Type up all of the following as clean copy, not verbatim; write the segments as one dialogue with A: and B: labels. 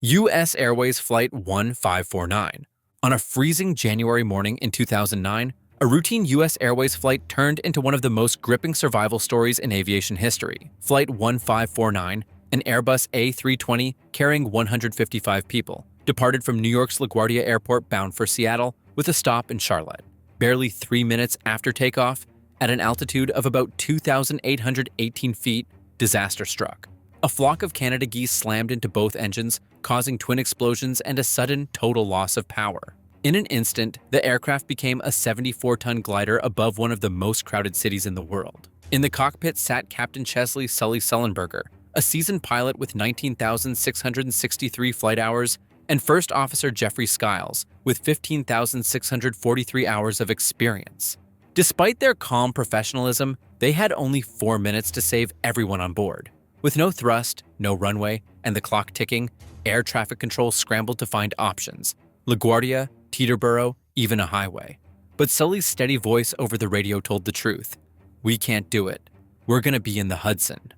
A: U.S. Airways Flight 1549. On a freezing January morning in 2009, a routine U.S. Airways flight turned into one of the most gripping survival stories in aviation history. Flight 1549, an Airbus A320 carrying 155 people, departed from New York's LaGuardia Airport bound for Seattle with a stop in Charlotte. Barely 3 minutes after takeoff, at an altitude of about 2,818 feet, disaster struck. A flock of Canada geese slammed into both engines, causing twin explosions and a sudden total loss of power. In an instant, the aircraft became a 74-ton glider above one of the most crowded cities in the world. In the cockpit sat Captain Chesley Sully Sullenberger, a seasoned pilot with 19,663 flight hours, and First Officer Jeffrey Skiles, with 15,643 hours of experience. Despite their calm professionalism, they had only 4 minutes to save everyone on board. With no thrust, no runway, and the clock ticking, air traffic control scrambled to find options: LaGuardia, Teterboro, even a highway. But Sully's steady voice over the radio told the truth. "We can't do it. We're gonna be in the Hudson."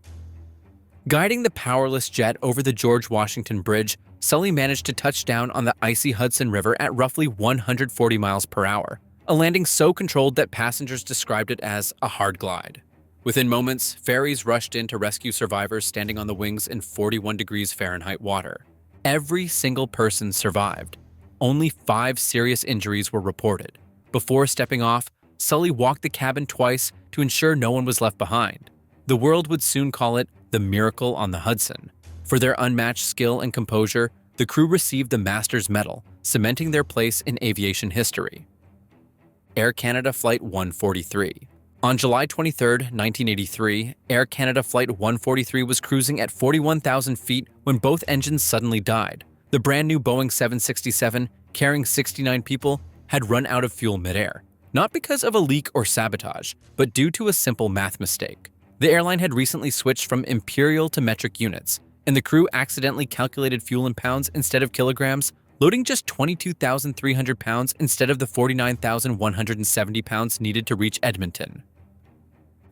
A: Guiding the powerless jet over the George Washington Bridge, Sully managed to touch down on the icy Hudson River at roughly 140 miles per hour, a landing so controlled that passengers described it as a hard glide. Within moments, ferries rushed in to rescue survivors standing on the wings in 41 degrees Fahrenheit water. Every single person survived. Only 5 serious injuries were reported. Before stepping off, Sully walked the cabin twice to ensure no one was left behind. The world would soon call it the Miracle on the Hudson. For their unmatched skill and composure, the crew received the Master's Medal, cementing their place in aviation history. Air Canada Flight 143. On July 23, 1983, Air Canada Flight 143 was cruising at 41,000 feet when both engines suddenly died. The brand new Boeing 767, carrying 69 people, had run out of fuel midair, not because of a leak or sabotage, but due to a simple math mistake. The airline had recently switched from imperial to metric units, and the crew accidentally calculated fuel in pounds instead of kilograms, loading just 22,300 pounds instead of the 49,170 pounds needed to reach Edmonton.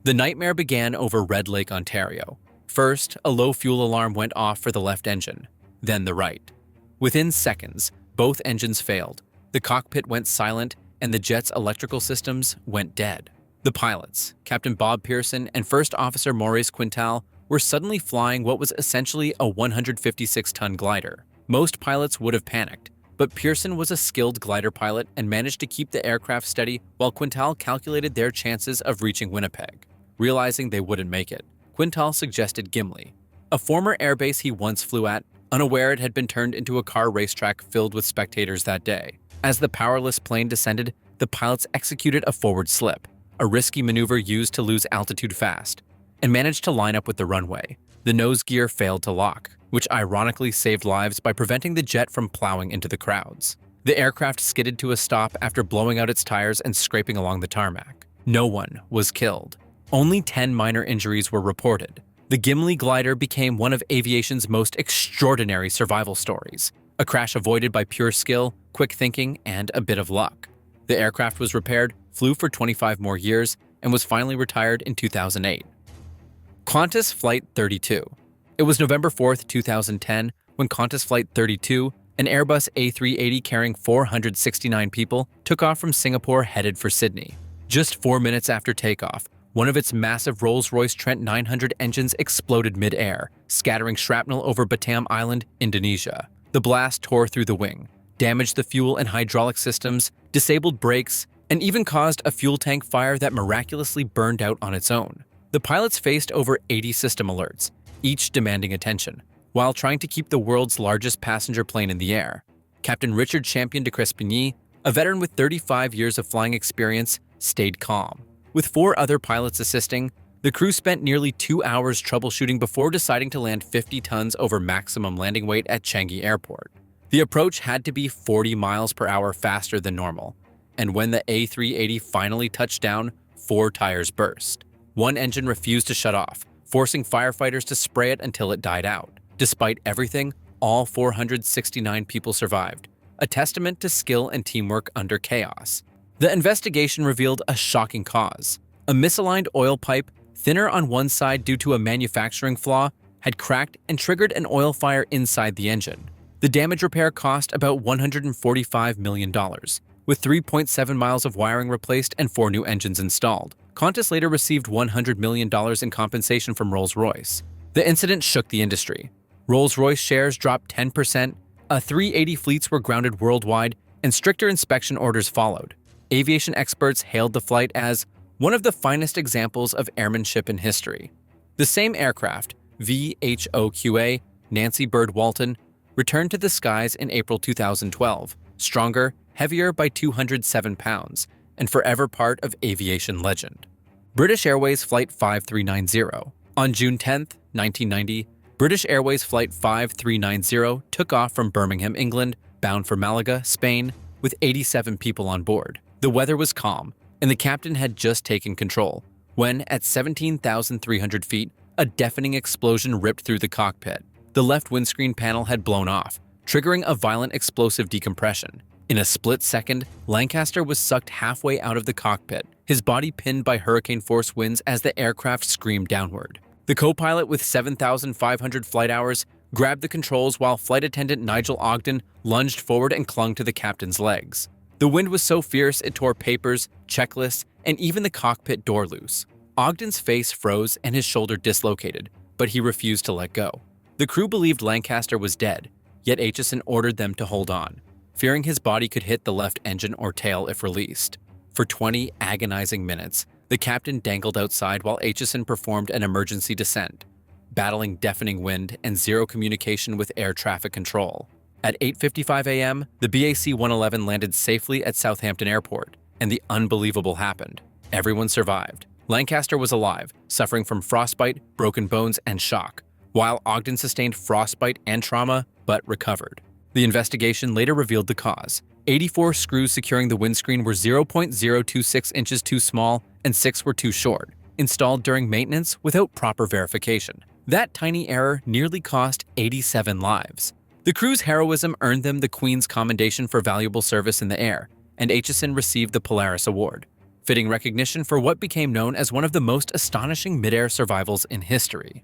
A: The nightmare began over Red Lake, Ontario. First, a low fuel alarm went off for the left engine, then the right. Within seconds, both engines failed, the cockpit went silent, and the jet's electrical systems went dead. The pilots, Captain Bob Pearson and First Officer Maurice Quintal, were suddenly flying what was essentially a 156-ton glider. Most pilots would have panicked, but Pearson was a skilled glider pilot and managed to keep the aircraft steady while Quintal calculated their chances of reaching Winnipeg. Realizing they wouldn't make it, Quintal suggested Gimli, a former airbase he once flew at, unaware it had been turned into a car racetrack filled with spectators that day. As the powerless plane descended, the pilots executed a forward slip, a risky maneuver used to lose altitude fast, and managed to line up with the runway. The nose gear failed to lock, which ironically saved lives by preventing the jet from plowing into the crowds. The aircraft skidded to a stop after blowing out its tires and scraping along the tarmac. No one was killed. Only 10 minor injuries were reported. The Gimli Glider became one of aviation's most extraordinary survival stories, a crash avoided by pure skill, quick thinking, and a bit of luck. The aircraft was repaired, flew for 25 more years, and was finally retired in 2008. Qantas Flight 32. It was November 4, 2010, when Qantas Flight 32, an Airbus A380 carrying 469 people, took off from Singapore headed for Sydney. Just 4 minutes after takeoff, one of its massive Rolls-Royce Trent 900 engines exploded mid-air, scattering shrapnel over Batam Island, Indonesia. The blast tore through the wing, damaged the fuel and hydraulic systems, disabled brakes, and even caused a fuel tank fire that miraculously burned out on its own. The pilots faced over 80 system alerts, each demanding attention, while trying to keep the world's largest passenger plane in the air. Captain Richard Champion de Crespigny, a veteran with 35 years of flying experience, stayed calm. With 4 other pilots assisting, the crew spent nearly 2 hours troubleshooting before deciding to land 50 tons over maximum landing weight at Changi Airport. The approach had to be 40 miles per hour faster than normal, and when the A380 finally touched down, 4 tires burst. One engine refused to shut off, forcing firefighters to spray it until it died out. Despite everything, all 469 people survived, a testament to skill and teamwork under chaos. The investigation revealed a shocking cause. A misaligned oil pipe, thinner on one side due to a manufacturing flaw, had cracked and triggered an oil fire inside the engine. The damage repair cost about $145 million, with 3.7 miles of wiring replaced and 4 new engines installed. Qantas later received $100 million in compensation from Rolls-Royce. The incident shook the industry. Rolls-Royce shares dropped 10%, A380 fleets were grounded worldwide, and stricter inspection orders followed. Aviation experts hailed the flight as one of the finest examples of airmanship in history. The same aircraft, VHOQA Nancy Bird Walton, returned to the skies in April 2012, stronger, heavier by 207 pounds, and forever part of aviation legend. British Airways Flight 5390. On June 10, 1990, British Airways Flight 5390 took off from Birmingham, England, bound for Malaga, Spain, with 87 people on board. The weather was calm, and the captain had just taken control, when, at 17,300 feet, a deafening explosion ripped through the cockpit. The left windscreen panel had blown off, triggering a violent explosive decompression. In a split second, Lancaster was sucked halfway out of the cockpit, his body pinned by hurricane-force winds as the aircraft screamed downward. The co-pilot, with 7,500 flight hours, grabbed the controls while flight attendant Nigel Ogden lunged forward and clung to the captain's legs. The wind was so fierce it tore papers, checklists, and even the cockpit door loose. Ogden's face froze and his shoulder dislocated, but he refused to let go. The crew believed Lancaster was dead, yet Aitchison ordered them to hold on, fearing his body could hit the left engine or tail if released. For 20 agonizing minutes, the captain dangled outside while Aitchison performed an emergency descent, battling deafening wind and zero communication with air traffic control. At 8:55 a.m., the BAC 111 landed safely at Southampton Airport, and the unbelievable happened. Everyone survived. Lancaster was alive, suffering from frostbite, broken bones, and shock, while Ogden sustained frostbite and trauma, but recovered. The investigation later revealed the cause. 84 screws securing the windscreen were 0.026 inches too small and 6 were too short, installed during maintenance without proper verification. That tiny error nearly cost 87 lives. The crew's heroism earned them the Queen's Commendation for valuable service in the air, and Aitchison received the Polaris Award, fitting recognition for what became known as one of the most astonishing mid-air survivals in history.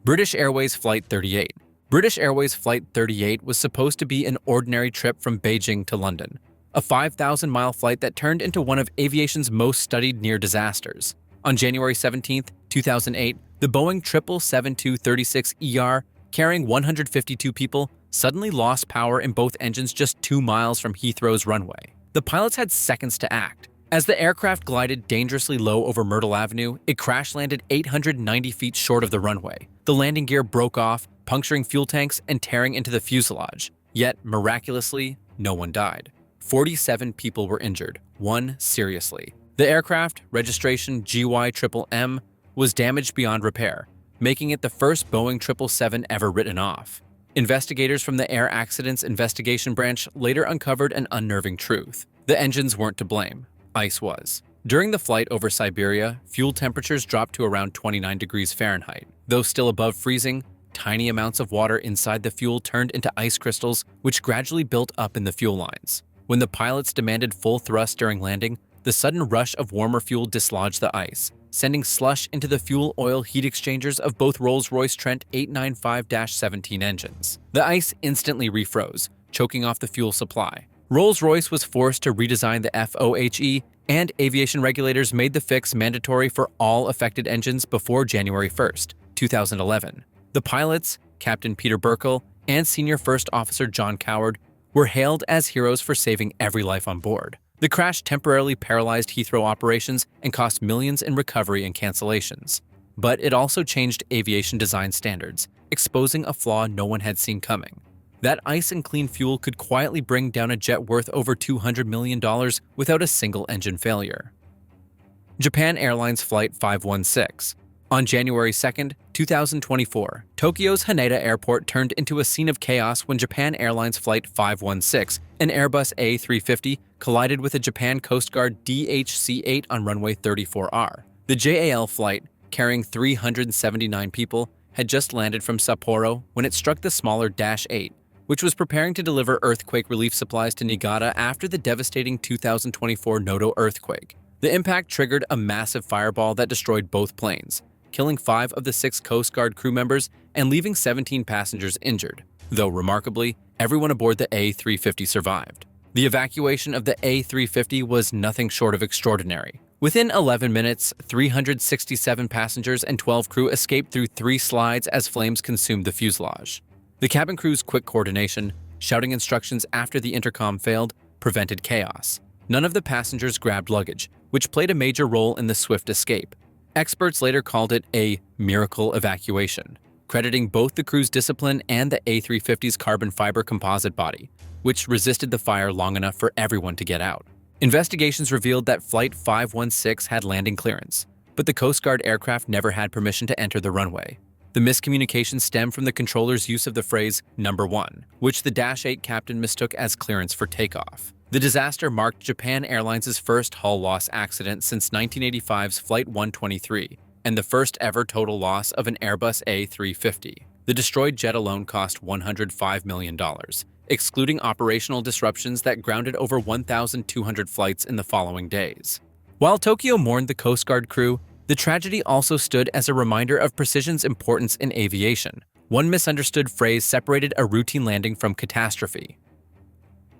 A: British Airways Flight 38. British Airways Flight 38 was supposed to be an ordinary trip from Beijing to London, a 5,000-mile flight that turned into one of aviation's most studied near disasters. On January 17, 2008, the Boeing 777-36ER, carrying 152 people, suddenly lost power in both engines just 2 miles from Heathrow's runway. The pilots had seconds to act. As the aircraft glided dangerously low over Myrtle Avenue, it crash-landed 890 feet short of the runway. The landing gear broke off, puncturing fuel tanks and tearing into the fuselage. Yet, miraculously, no one died. 47 people were injured, 1 seriously. The aircraft, registration GY-MMM, was damaged beyond repair, making it the first Boeing 777 ever written off. Investigators from the Air Accidents Investigation Branch later uncovered an unnerving truth. The engines weren't to blame. Ice was. During the flight over Siberia, fuel temperatures dropped to around 29 degrees Fahrenheit. Though still above freezing, tiny amounts of water inside the fuel turned into ice crystals, which gradually built up in the fuel lines. When the pilots demanded full thrust during landing, the sudden rush of warmer fuel dislodged the ice, sending slush into the fuel oil heat exchangers of both Rolls-Royce Trent 895-17 engines. The ice instantly refroze, choking off the fuel supply. Rolls-Royce was forced to redesign the FOHE, and aviation regulators made the fix mandatory for all affected engines before January 1, 2011. The pilots, Captain Peter Burkle and Senior First Officer John Coward, were hailed as heroes for saving every life on board. The crash temporarily paralyzed Heathrow operations and cost millions in recovery and cancellations. But it also changed aviation design standards, exposing a flaw no one had seen coming. That ice and clean fuel could quietly bring down a jet worth over $200 million without a single engine failure. Japan Airlines Flight 516. On January 2, 2024, Tokyo's Haneda Airport turned into a scene of chaos when Japan Airlines Flight 516, an Airbus A350, collided with a Japan Coast Guard DHC-8 on runway 34R. The JAL flight, carrying 379 people, had just landed from Sapporo when it struck the smaller Dash 8, which was preparing to deliver earthquake relief supplies to Niigata after the devastating 2024 Noto earthquake. The impact triggered a massive fireball that destroyed both planes, killing 5 of the 6 Coast Guard crew members and leaving 17 passengers injured. Though remarkably, everyone aboard the A350 survived. The evacuation of the A350 was nothing short of extraordinary. Within 11 minutes, 367 passengers and 12 crew escaped through 3 slides as flames consumed the fuselage. The cabin crew's quick coordination, shouting instructions after the intercom failed, prevented chaos. None of the passengers grabbed luggage, which played a major role in the swift escape. Experts later called it a miracle evacuation, crediting both the crew's discipline and the A350's carbon fiber composite body, which resisted the fire long enough for everyone to get out. Investigations revealed that Flight 516 had landing clearance, but the Coast Guard aircraft never had permission to enter the runway. The miscommunication stemmed from the controller's use of the phrase "number 1," which the Dash 8 captain mistook as clearance for takeoff. The disaster marked Japan Airlines' first hull loss accident since 1985's Flight 123 and the first ever total loss of an Airbus A350. The destroyed jet alone cost $105 million, excluding operational disruptions that grounded over 1,200 flights in the following days. While Tokyo mourned the Coast Guard crew, the tragedy also stood as a reminder of precision's importance in aviation. One misunderstood phrase separated a routine landing from catastrophe.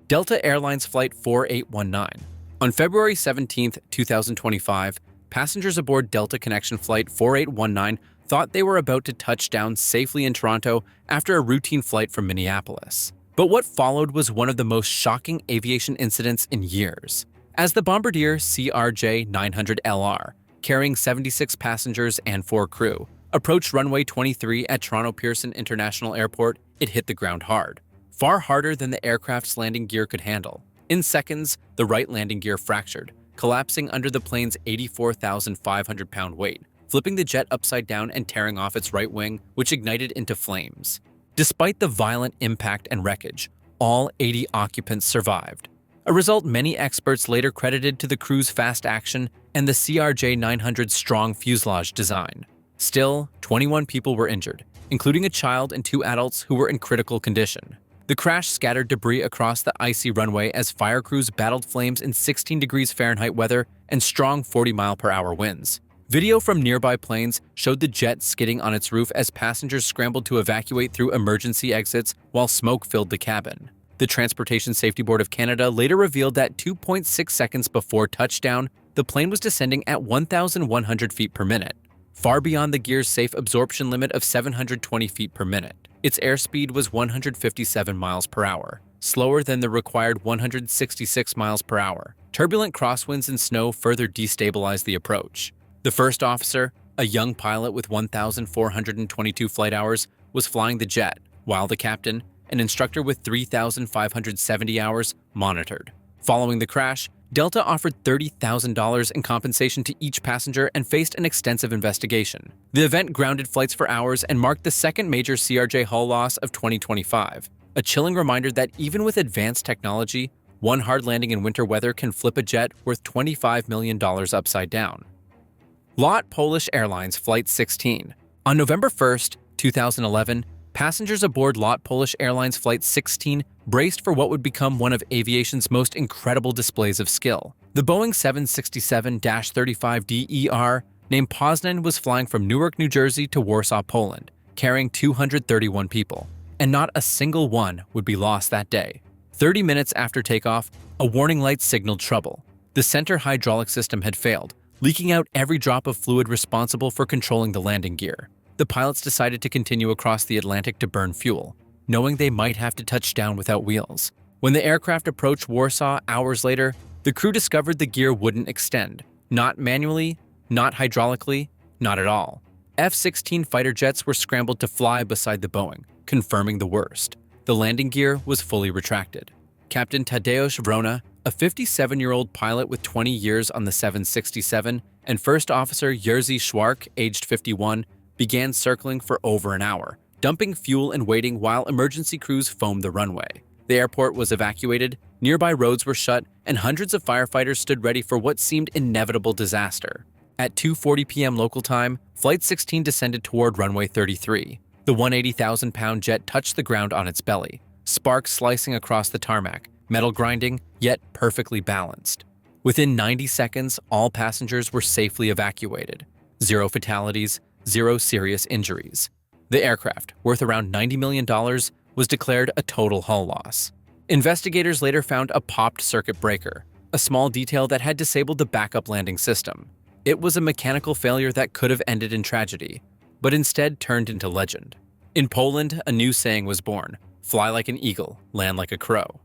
A: Delta Airlines Flight 4819. On February 17, 2025, passengers aboard Delta Connection Flight 4819 thought they were about to touch down safely in Toronto after a routine flight from Minneapolis. But what followed was one of the most shocking aviation incidents in years. As the Bombardier CRJ-900LR, carrying 76 passengers and 4 crew, approached runway 23 at Toronto Pearson International Airport, it hit the ground hard. Far harder than the aircraft's landing gear could handle. In seconds, the right landing gear fractured, collapsing under the plane's 84,500-pound weight, flipping the jet upside down and tearing off its right wing, which ignited into flames. Despite the violent impact and wreckage, all 80 occupants survived, a result many experts later credited to the crew's fast action and the CRJ-900's strong fuselage design. Still, 21 people were injured, including a child and 2 adults who were in critical condition. The crash scattered debris across the icy runway as fire crews battled flames in 16 degrees Fahrenheit weather and strong 40-mile-per-hour winds. Video from nearby planes showed the jet skidding on its roof as passengers scrambled to evacuate through emergency exits while smoke filled the cabin. The Transportation Safety Board of Canada later revealed that 2.6 seconds before touchdown, the plane was descending at 1,100 feet per minute, far beyond the gear's safe absorption limit of 720 feet per minute. Its airspeed was 157 miles per hour, slower than the required 166 miles per hour. Turbulent crosswinds and snow further destabilized the approach. The first officer, a young pilot with 1,422 flight hours, was flying the jet, while the captain, an instructor with 3,570 hours, monitored. Following the crash, Delta offered $30,000 in compensation to each passenger and faced an extensive investigation. The event grounded flights for hours and marked the second major CRJ hull loss of 2025, a chilling reminder that even with advanced technology, one hard landing in winter weather can flip a jet worth $25 million upside down. LOT Polish Airlines Flight 16. On November 1, 2011, passengers aboard LOT Polish Airlines Flight 16 braced for what would become one of aviation's most incredible displays of skill. The Boeing 767-35DER named Poznan was flying from Newark, New Jersey to Warsaw, Poland, carrying 231 people, and not a single one would be lost that day. 30 minutes after takeoff, a warning light signaled trouble. The center hydraulic system had failed, leaking out every drop of fluid responsible for controlling the landing gear. The pilots decided to continue across the Atlantic to burn fuel, knowing they might have to touch down without wheels. When the aircraft approached Warsaw hours later, the crew discovered the gear wouldn't extend. Not manually, not hydraulically, not at all. F-16 fighter jets were scrambled to fly beside the Boeing, confirming the worst. The landing gear was fully retracted. Captain Tadeusz Wrona, a 57-year-old pilot with 20 years on the 767, and First Officer Jerzy Szwarc, aged 51, began circling for over an hour, dumping fuel and waiting while emergency crews foamed the runway. The airport was evacuated, nearby roads were shut, and hundreds of firefighters stood ready for what seemed inevitable disaster. At 2:40 p.m. local time, Flight 16 descended toward runway 33. The 180,000-pound jet touched the ground on its belly, sparks slicing across the tarmac, metal grinding, yet perfectly balanced. Within 90 seconds, all passengers were safely evacuated. 0 fatalities, 0 serious injuries. The aircraft, worth around $90 million, was declared a total hull loss. Investigators later found a popped circuit breaker, a small detail that had disabled the backup landing system. It was a mechanical failure that could have ended in tragedy, but instead turned into legend. In Poland, a new saying was born: fly like an eagle, land like a crow.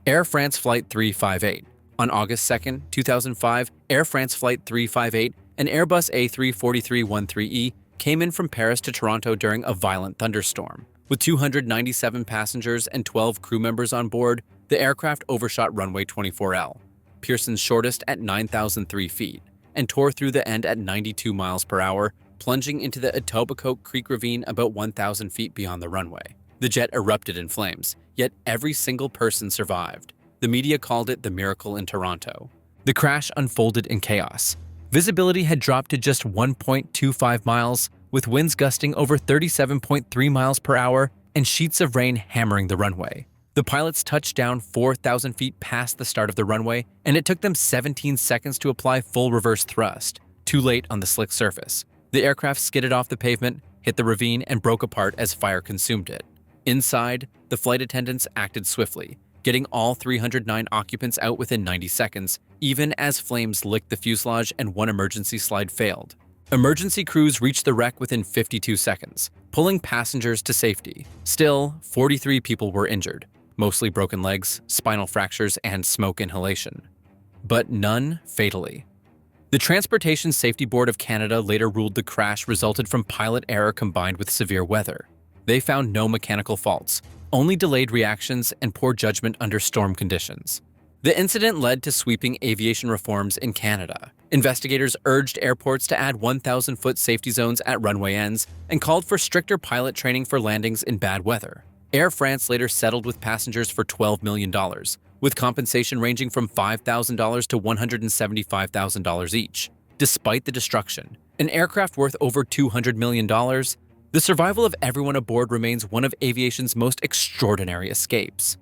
A: Air France Flight 358. On August 2, 2005, Air France Flight 358, an Airbus A340-13E, came in from Paris to Toronto during a violent thunderstorm. With 297 passengers and 12 crew members on board, the aircraft overshot runway 24L, Pearson's shortest at 9,003 feet, and tore through the end at 92 miles per hour, plunging into the Etobicoke Creek ravine about 1,000 feet beyond the runway. The jet erupted in flames, yet every single person survived. The media called it the miracle in Toronto. The crash unfolded in chaos. Visibility had dropped to just 1.25 miles, with winds gusting over 37.3 miles per hour and sheets of rain hammering the runway. The pilots touched down 4,000 feet past the start of the runway, and it took them 17 seconds to apply full reverse thrust, too late on the slick surface. The aircraft skidded off the pavement, hit the ravine, and broke apart as fire consumed it. Inside, the flight attendants acted swiftly, getting all 309 occupants out within 90 seconds, even as flames licked the fuselage and one emergency slide failed. Emergency crews reached the wreck within 52 seconds, pulling passengers to safety. Still, 43 people were injured, mostly broken legs, spinal fractures, and smoke inhalation. But none fatally. The Transportation Safety Board of Canada later ruled the crash resulted from pilot error combined with severe weather. They found no mechanical faults, only delayed reactions and poor judgment under storm conditions. The incident led to sweeping aviation reforms in Canada. Investigators urged airports to add 1,000-foot safety zones at runway ends and called for stricter pilot training for landings in bad weather. Air France later settled with passengers for $12 million, with compensation ranging from $5,000 to $175,000 each. Despite the destruction, an aircraft worth over $200 million, the survival of everyone aboard remains one of aviation's most extraordinary escapes.